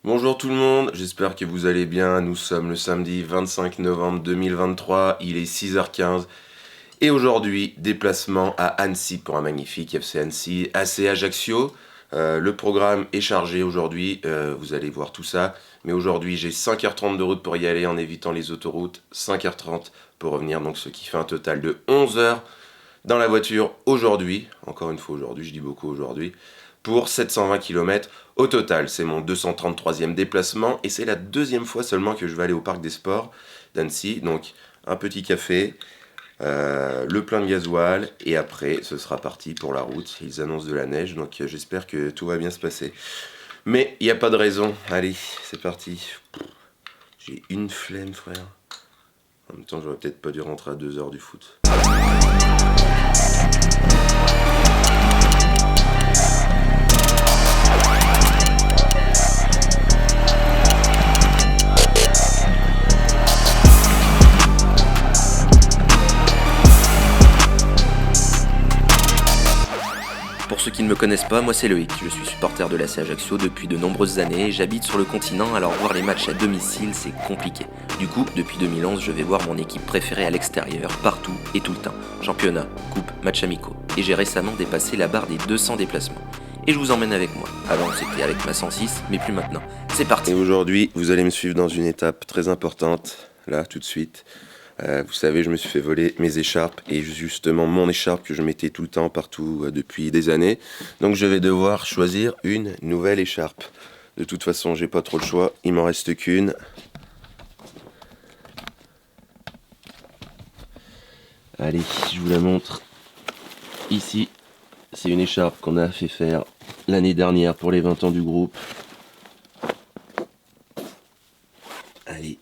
Bonjour tout le monde, j'espère que vous allez bien. Nous sommes le samedi 25 novembre 2023, il est 6h15 et aujourd'hui déplacement à Annecy pour un magnifique FC Annecy, AC Ajaccio. Le programme est chargé aujourd'hui, vous allez voir tout ça, mais aujourd'hui j'ai 5h30 de route pour y aller en évitant les autoroutes, 5h30 pour revenir, donc ce qui fait un total de 11h dans la voiture aujourd'hui, encore une fois aujourd'hui, je dis beaucoup aujourd'hui, pour 720 km au total. C'est mon 233e déplacement et c'est la deuxième fois seulement que je vais aller au parc des sports d'Annecy. Donc un petit café, le plein de gasoil et après ce sera parti pour la route. Ils annoncent de la neige donc j'espère que tout va bien se passer. Mais il n'y a pas de raison. Allez, c'est parti. J'ai une flemme frère. En même temps j'aurais peut-être pas dû rentrer à 2h du foot. Pour ceux qui ne me connaissent pas, moi c'est Loïc, je suis supporter de l'AC Ajaccio depuis de nombreuses années, j'habite sur le continent, alors voir les matchs à domicile c'est compliqué. Du coup, depuis 2011, je vais voir mon équipe préférée à l'extérieur, partout et tout le temps. Championnat, coupe, matchs amicaux. Et j'ai récemment dépassé la barre des 200 déplacements. Et je vous emmène avec moi. Avant c'était avec ma 106, mais plus maintenant. C'est parti. Et aujourd'hui, vous allez me suivre dans une étape très importante, là tout de suite. Vous savez, je me suis fait voler mes écharpes et justement mon écharpe que je mettais tout le temps partout depuis des années. Donc je vais devoir choisir une nouvelle écharpe. De toute façon, j'ai pas trop le choix, il m'en reste qu'une. Allez, je vous la montre. Ici, c'est une écharpe qu'on a fait faire l'année dernière pour les 20 ans du groupe. Allez.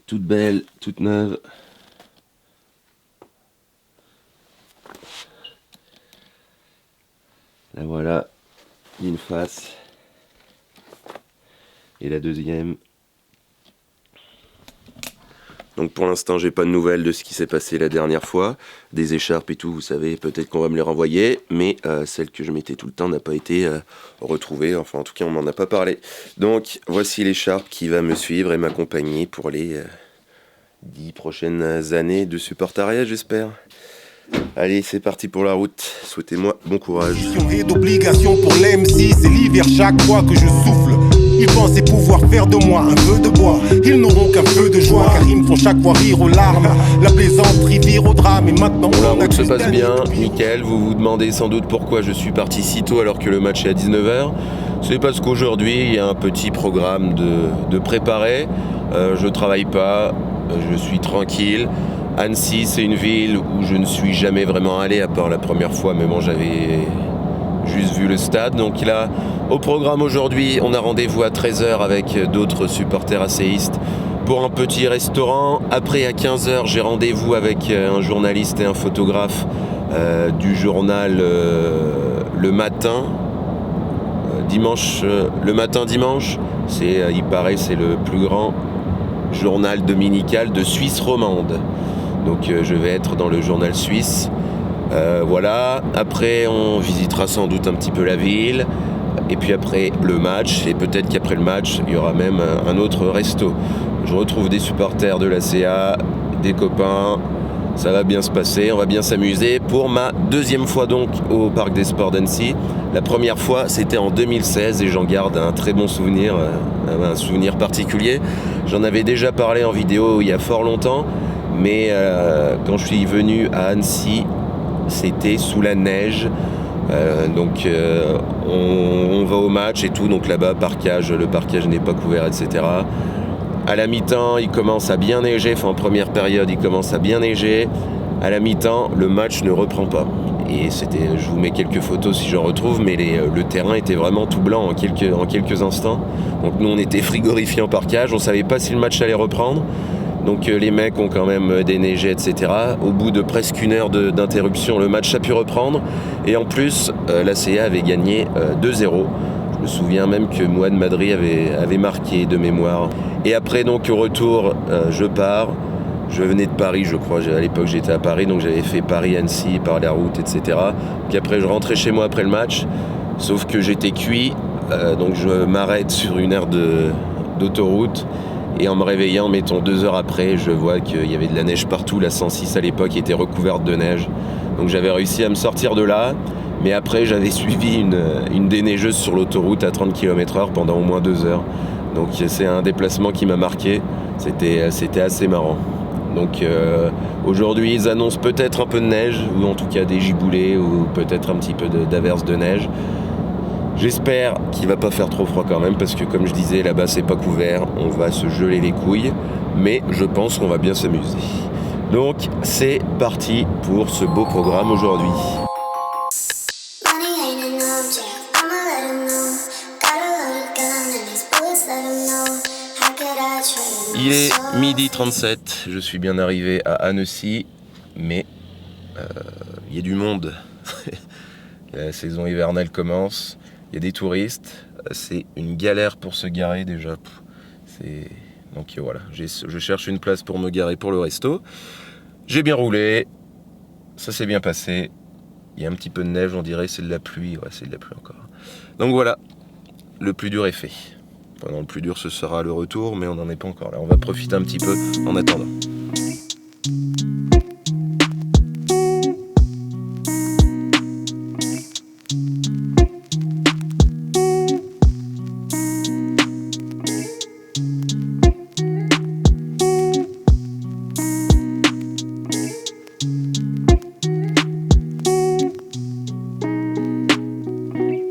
Toute belle, toute neuve. La voilà, d'une face. Et la deuxième. Donc pour l'instant, j'ai pas de nouvelles de ce qui s'est passé la dernière fois. Des écharpes et tout, vous savez, peut-être qu'on va me les renvoyer. Mais celle que je mettais tout le temps n'a pas été retrouvée. Enfin, en tout cas, on m'en a pas parlé. Donc voici l'écharpe qui va me suivre et m'accompagner pour les 10 prochaines années de supportariat, j'espère. Allez, c'est parti pour la route. Souhaitez-moi bon courage. Et d'obligation pour l'MC, c'est l'hiver chaque fois que je souffle. Ils pensaient pouvoir faire de moi un feu de bois. Ils n'auront qu'un feu de joie, car ils me font chaque fois rire aux larmes. La plaisanterie vire au drame et maintenant bon, la route se passe bien, nickel. Vous vous demandez sans doute pourquoi je suis parti si tôt alors que le match est à 19h. C'est parce qu'aujourd'hui, il y a un petit programme de préparer. Je travaille pas, je suis tranquille. Annecy, c'est une ville où je ne suis jamais vraiment allé, à part la première fois, mais bon, j'avais juste vu le stade. Donc là, au programme aujourd'hui, on a rendez-vous à 13h avec d'autres supporters acéistes pour un petit restaurant. Après, à 15h, j'ai rendez-vous avec un journaliste et un photographe du journal Le Matin. Dimanche, Le Matin dimanche, il paraît, c'est le plus grand journal dominical de Suisse romande. Donc je vais être dans le journal suisse. Voilà. Après, on visitera sans doute un petit peu la ville. Et puis après le match. Et peut-être qu'après le match, il y aura même un autre resto. Je retrouve des supporters de l'ACA, des copains. Ça va bien se passer, on va bien s'amuser. Pour ma deuxième fois donc au Parc des Sports d'Annecy. La première fois, c'était en 2016 et j'en garde un très bon souvenir, un souvenir particulier. J'en avais déjà parlé en vidéo il y a fort longtemps. Mais quand je suis venu à Annecy, c'était sous la neige. Donc on va au match et tout. Donc là-bas, le parquage n'est pas couvert, etc. À la mi-temps, il commence à bien neiger. Enfin, en première période, il commence à bien neiger. À la mi-temps, le match ne reprend pas. Et je vous mets quelques photos si j'en retrouve, mais le terrain était vraiment tout blanc en quelques instants. Donc nous, on était frigorifiés en parquage. On ne savait pas si le match allait reprendre. Donc les mecs ont quand même déneigé, etc. Au bout de presque une heure d'interruption, le match a pu reprendre. Et en plus, l'ACA avait gagné 2-0. Je me souviens même que Mouad Madri avait marqué de mémoire. Et après, donc, au retour, je pars. Je venais de Paris, je crois. À l'époque, j'étais à Paris, donc j'avais fait Paris-Annecy par la route, etc. Puis après, je rentrais chez moi après le match. Sauf que j'étais cuit. donc je m'arrête sur une aire d'autoroute. Et en me réveillant, mettons 2 heures après, je vois qu'il y avait de la neige partout. La 106 à l'époque était recouverte de neige. Donc j'avais réussi à me sortir de là. Mais après, j'avais suivi une déneigeuse sur l'autoroute à 30 km/h pendant au moins 2 heures. Donc c'est un déplacement qui m'a marqué. C'était assez marrant. Donc aujourd'hui, ils annoncent peut-être un peu de neige, ou en tout cas des giboulées, ou peut-être un petit peu d'averse de neige. J'espère qu'il va pas faire trop froid quand même, parce que comme je disais, là-bas c'est pas couvert, on va se geler les couilles, mais je pense qu'on va bien s'amuser. Donc c'est parti pour ce beau programme aujourd'hui. Il est 12h37, je suis bien arrivé à Annecy, mais il y a du monde. La saison hivernale commence. Il y a des touristes, c'est une galère pour se garer déjà. Donc voilà, je cherche une place pour me garer pour le resto. J'ai bien roulé, ça s'est bien passé. Il y a un petit peu de neige, on dirait, c'est de la pluie. Ouais, c'est de la pluie encore. Donc voilà, le plus dur est fait. Pendant le plus dur, ce sera le retour, mais on n'en est pas encore là. On va profiter un petit peu en attendant.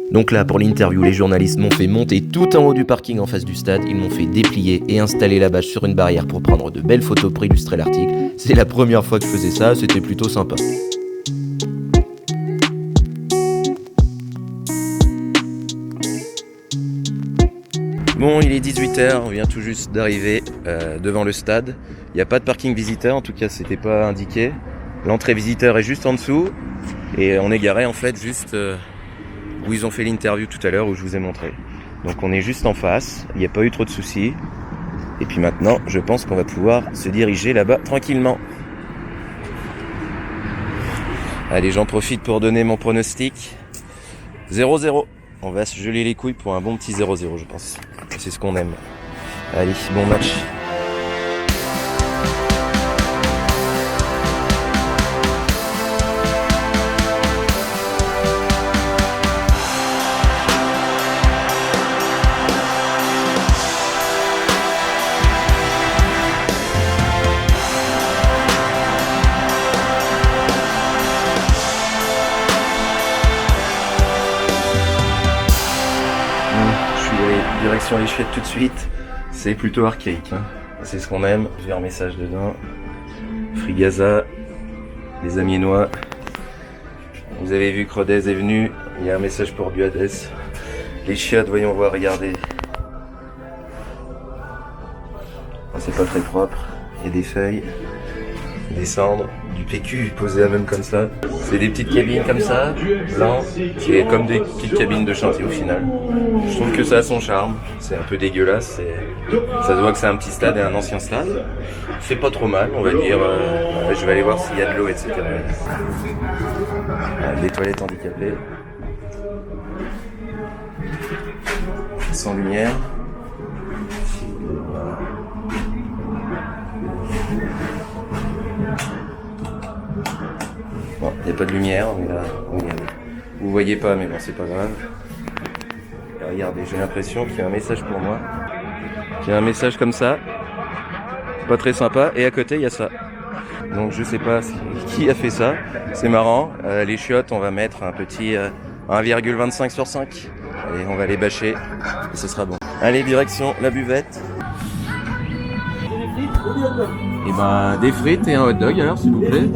Donc là, pour l'interview, les journalistes m'ont fait monter tout en haut du parking en face du stade, ils m'ont fait déplier et installer la bâche sur une barrière pour prendre de belles photos pour illustrer l'article. C'est la première fois que je faisais ça, c'était plutôt sympa. Bon, il est 18h, on vient tout juste d'arriver devant le stade. Il n'y a pas de parking visiteur, en tout cas c'était pas indiqué. L'entrée visiteur est juste en dessous et on est garé en fait juste où ils ont fait l'interview tout à l'heure où je vous ai montré. Donc on est juste en face, il n'y a pas eu trop de soucis. Et puis maintenant, je pense qu'on va pouvoir se diriger là-bas tranquillement. Allez, j'en profite pour donner mon pronostic. 0-0. On va se geler les couilles pour un bon petit 0-0, je pense. C'est ce qu'on aime. Allez, bon match. Direction les chiottes tout de suite, c'est plutôt archaïque, hein. C'est ce qu'on aime. J'ai un message dedans. Free Gaza, les Amiénois. Vous avez vu que Rodez est venu, il y a un message pour Buades. Les chiottes, voyons voir, regardez. C'est pas très propre, il y a des feuilles, des cendres, du PQ posé à même comme ça. C'est des petites cabines comme ça, blanc, c'est comme des petites cabines de chantier au final. Je trouve que ça a son charme, c'est un peu dégueulasse, ça se voit que c'est un petit stade et un ancien stade. C'est pas trop mal, on va dire, je vais aller voir s'il y a de l'eau, etc. Des toilettes handicapées, sans lumière. Bon, il n'y a pas de lumière, mais là, vous voyez pas, mais bon, c'est pas grave. Et regardez, j'ai l'impression qu'il y a un message pour moi. Qu'il y a un message comme ça, pas très sympa, et à côté, il y a ça. Donc je sais pas qui a fait ça, c'est marrant. Les chiottes, on va mettre un petit 1,25 sur 5. Allez, on va les bâcher, et ce sera bon. Allez, direction la buvette. Et ben des frites et un hot dog alors s'il vous plaît.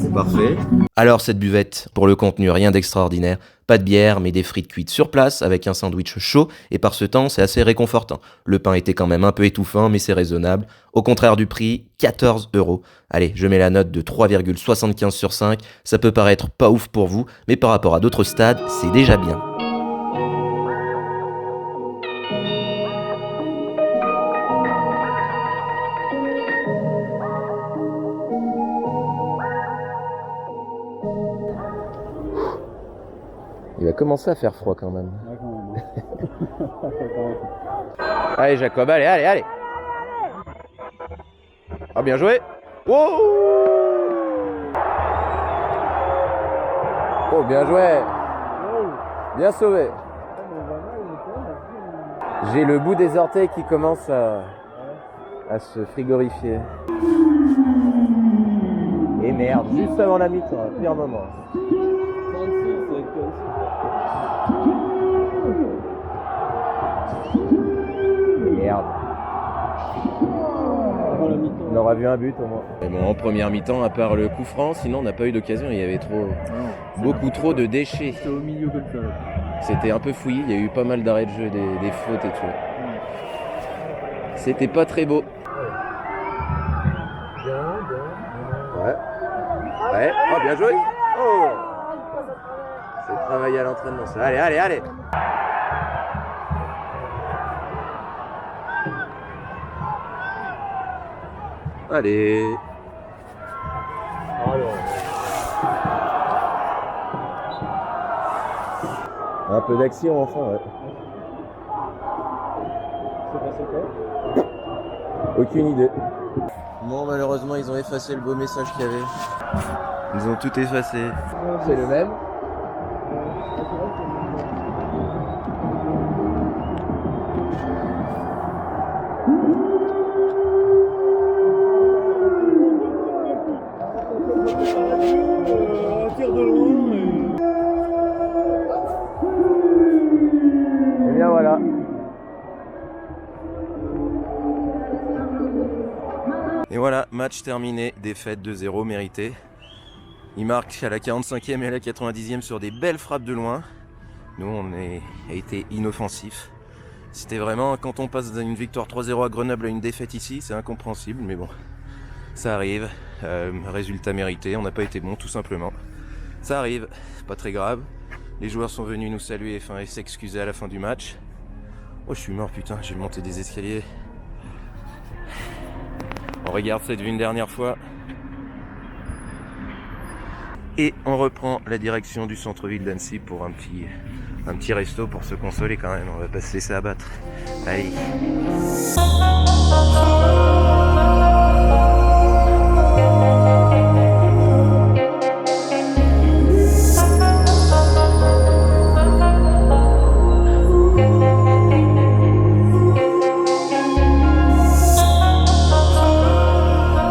C'est parfait. Alors cette buvette, pour le contenu rien d'extraordinaire, pas de bière mais des frites cuites sur place avec un sandwich chaud et par ce temps c'est assez réconfortant. Le pain était quand même un peu étouffant mais c'est raisonnable. Au contraire du prix, 14 €. Allez, je mets la note de 3,75 sur 5, ça peut paraître pas ouf pour vous mais par rapport à d'autres stades c'est déjà bien. Il va commencer à faire froid quand même. Ouais, quand même. Allez Jacob, allez. Ah bien joué. Wow. Oh bien joué. Bien sauvé. J'ai le bout des orteils qui commence à se frigorifier. Et merde, juste avant la mi-temps, pire moment. Merde. On aura vu un but au moins. Et bon, en première mi-temps, à part le coup franc, sinon on n'a pas eu d'occasion. Il y avait beaucoup trop de déchets. C'était au milieu comme ça. C'était un peu fouillis, il y a eu pas mal d'arrêts de jeu, des fautes et tout. C'était pas très beau. Ouais. Oh, bien joué. Oh. C'est travailler à l'entraînement ça. Allez. Allez. Un peu d'action enfin, ouais. C'est passé quoi? Aucune idée. Bon, malheureusement, ils ont effacé le beau message qu'il y avait. Ils ont tout effacé. C'est le même. Un tir de loin Et bien voilà. Et voilà, match terminé, défaite 2-0 méritée. Il marque à la 45e et à la 90e sur des belles frappes de loin. Nous, on a été inoffensifs. C'était vraiment, quand on passe d'une victoire 3-0 à Grenoble à une défaite ici, c'est incompréhensible, mais bon, ça arrive. Résultat mérité, on n'a pas été bon tout simplement. Ça arrive, pas très grave. Les joueurs sont venus nous saluer et s'excuser à la fin du match. Oh, je suis mort, putain, j'ai monté des escaliers. On regarde cette vue une dernière fois. Et on reprend la direction du centre-ville d'Annecy pour un petit resto pour se consoler quand même. On va pas se laisser abattre. Allez.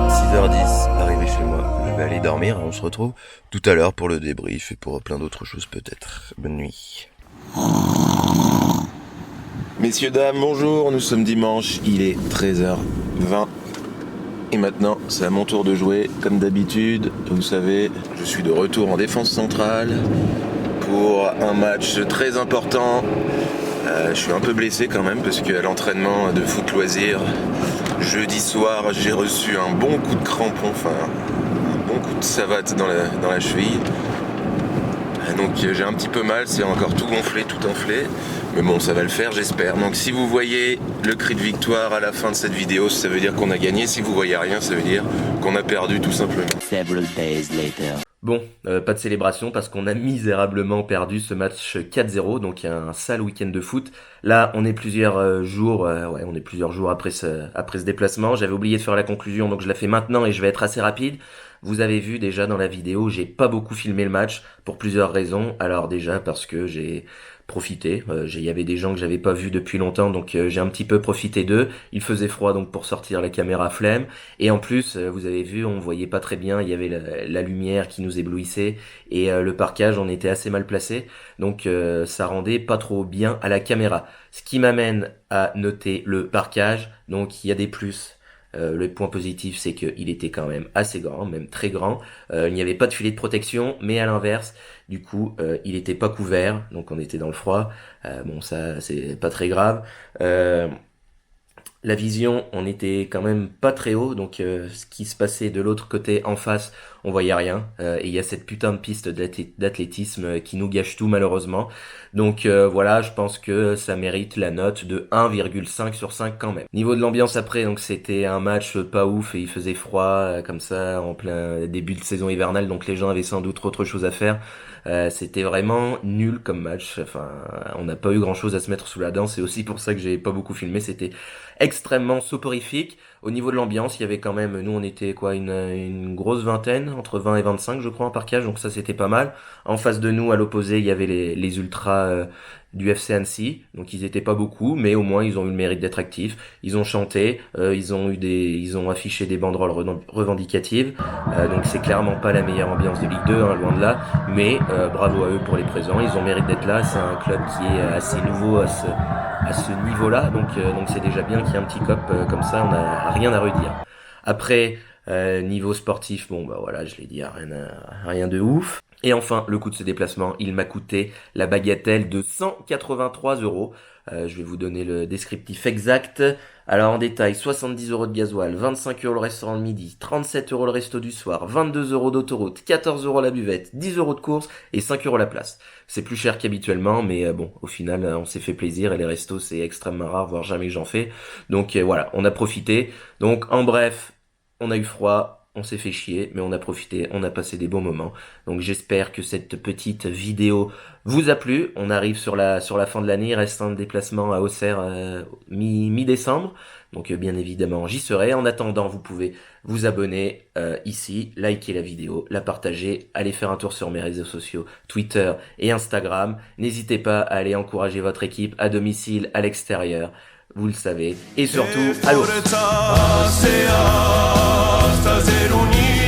6h10, arrivé chez moi. Je vais aller dormir. On se retrouve tout à l'heure pour le débrief et pour plein d'autres choses peut-être. Bonne nuit. Messieurs, dames, bonjour. Nous sommes dimanche. Il est 13h20. Et maintenant, c'est à mon tour de jouer. Comme d'habitude, vous savez, je suis de retour en défense centrale pour un match très important. Je suis un peu blessé quand même parce qu'à l'entraînement de foot loisir, jeudi soir, j'ai reçu un bon coup de crampon, un bon coup de savate dans la cheville. Donc j'ai un petit peu mal, c'est encore tout gonflé, tout enflé. Mais bon, ça va le faire, j'espère. Donc si vous voyez le cri de victoire à la fin de cette vidéo, ça veut dire qu'on a gagné. Si vous voyez rien, ça veut dire qu'on a perdu tout simplement. Several days later. Bon, pas de célébration parce qu'on a misérablement perdu ce match 4-0, donc il y a un sale week-end de foot. Là, on est plusieurs jours après ce déplacement. J'avais oublié de faire la conclusion, donc je la fais maintenant et je vais être assez rapide. Vous avez vu déjà dans la vidéo, j'ai pas beaucoup filmé le match pour plusieurs raisons. Alors déjà parce que j'ai profité, il y avait des gens que j'avais pas vus depuis longtemps, donc j'ai un petit peu profité d'eux. Il faisait froid donc pour sortir la caméra flemme, et en plus vous avez vu, on voyait pas très bien, il y avait la lumière qui nous éblouissait et le parquage, on était assez mal placé, donc ça rendait pas trop bien à la caméra. Ce qui m'amène à noter le parquage, donc il y a des plus. Le point positif, c'est qu'il était quand même assez grand, même très grand. Il n'y avait pas de filet de protection, mais à l'inverse, du coup, il était pas couvert, donc on était dans le froid. Bon, ça, c'est pas très grave. La vision, on était quand même pas très haut, donc ce qui se passait de l'autre côté en face, on voyait rien. Et il y a cette putain de piste d'athlétisme qui nous gâche tout malheureusement. Donc voilà, je pense que ça mérite la note de 1,5 sur 5 quand même. Niveau de l'ambiance après, donc c'était un match pas ouf et il faisait froid comme ça en plein début de saison hivernale, donc les gens avaient sans doute autre chose à faire. C'était vraiment nul comme match. Enfin, on n'a pas eu grand chose à se mettre sous la dent. C'est aussi pour ça que j'ai pas beaucoup filmé. C'était extrêmement soporifique. Au niveau de l'ambiance, il y avait quand même, nous on était quoi, une grosse vingtaine, entre 20 et 25 je crois en parkage, donc ça c'était pas mal. En face de nous, à l'opposé, il y avait les ultras du FC Annecy, donc ils étaient pas beaucoup, mais au moins ils ont eu le mérite d'être actifs. Ils ont chanté, ils ont affiché des banderoles revendicatives, donc c'est clairement pas la meilleure ambiance de Ligue 2, hein, loin de là, mais bravo à eux pour les présents, ils ont mérite d'être là. C'est un club qui est assez nouveau à ce niveau-là, donc c'est déjà bien qu'il y ait un petit cop comme ça, on n'a rien à redire. Après, niveau sportif, bon bah voilà, je l'ai dit, rien de ouf. Et enfin, le coût de ce déplacement, il m'a coûté la bagatelle de 183 euros. Je vais vous donner le descriptif exact. Alors en détail, 70 euros de gasoil, 25 euros le restaurant de midi, 37 euros le resto du soir, 22 euros d'autoroute, 14 euros la buvette, 10 euros de course et 5 euros la place. C'est plus cher qu'habituellement, mais bon, au final, on s'est fait plaisir et les restos, c'est extrêmement rare, voire jamais que j'en fais. Donc voilà, on a profité. Donc en bref, on a eu froid. On s'est fait chier, mais on a profité, on a passé des bons moments. Donc j'espère que cette petite vidéo vous a plu. On arrive sur la fin de l'année, il reste un déplacement à Auxerre mi-décembre. Donc bien évidemment, j'y serai. En attendant, vous pouvez vous abonner ici, liker la vidéo, la partager, aller faire un tour sur mes réseaux sociaux, Twitter et Instagram. N'hésitez pas à aller encourager votre équipe à domicile, à l'extérieur. Vous le savez. Et surtout, allô! Hasta ser unido.